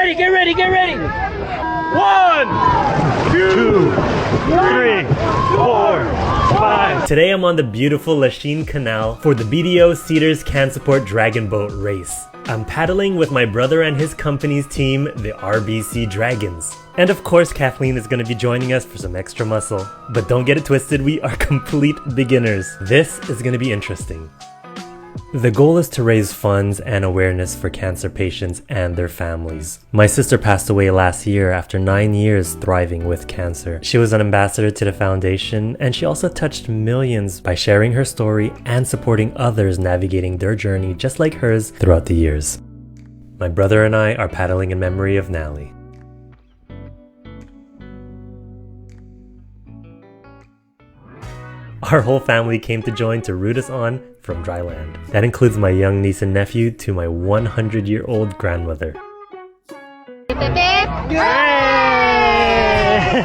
ready, get ready, get ready. 1, 2, 3, 4, 5. Today I'm on the beautiful Lachine Canal for the BDO Cedars CanSupport Dragon Boat Race. I'm paddling with my brother and his company's team, the RBC Dragons. And of course, Kathleen is going to be joining us for some extra muscle. But don't get it twisted, we are complete beginners. This is going to be interesting. The goal is to raise funds and awareness for cancer patients and their families. My sister passed away last year after 9 years thriving with cancer. She was an ambassador to the foundation, and she also touched millions by sharing her story and supporting others navigating their journey just like hers throughout the years. My brother and I are paddling in memory of Nalie. Our whole family came to join to root us on from dry land. That includes my young niece and nephew to my 100-year-old grandmother. Yay!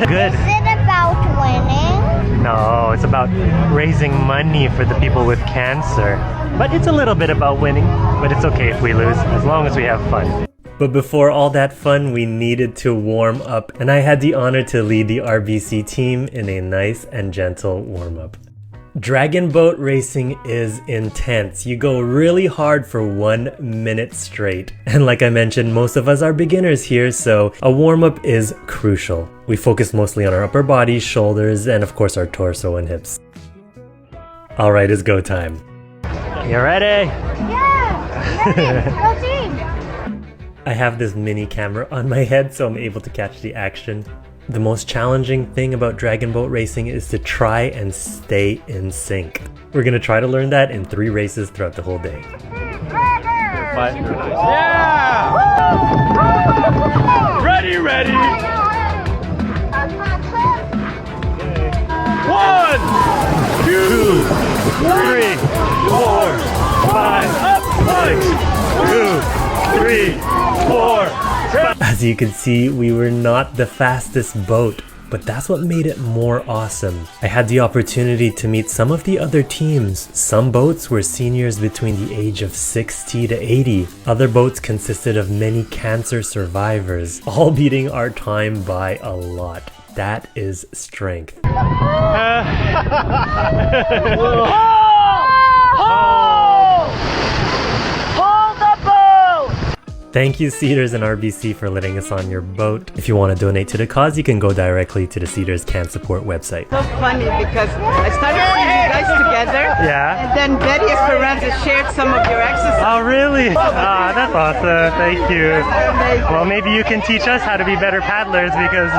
Good. Is it about winning? No, it's about raising money for the people with cancer. But it's a little bit about winning, but it's okay if we lose, as long as we have fun. But before all that fun, we needed to warm up, and I had the honor to lead the RBC team in a nice and gentle warm-up. Dragon boat racing is intense. You go really hard for 1 minute straight. And like I mentioned, most of us are beginners here, so a warm-up is crucial. We focus mostly on our upper body, shoulders, and of course our torso and hips. Alright, it's go time. You ready? Yeah! Ready! Go team! I have this mini camera on my head so I'm able to catch the action. The most challenging thing about dragon boat racing is to try and stay in sync. We're gonna try to learn that in 3 races throughout the whole day. Yeah! Ready, ready! 1, 2, 3, 4, 5, up! 1, 2, 3, 4, 5. As you can see, we were not the fastest boat, but that's what made it more awesome. I had the opportunity to meet some of the other teams. Some boats were seniors between the age of 60 to 80. Other boats consisted of many cancer survivors, all beating our time by a lot. That is strength. Thank you Cedars and RBC for letting us on your boat. If you want to donate to the cause, you can go directly to the Cedars CanSupport website. So funny because I started seeing you guys together. Yeah. And then Betty Esperanza shared some of your exercises. Oh really? Ah, that's awesome. Thank you. Well, maybe you can teach us how to be better paddlers because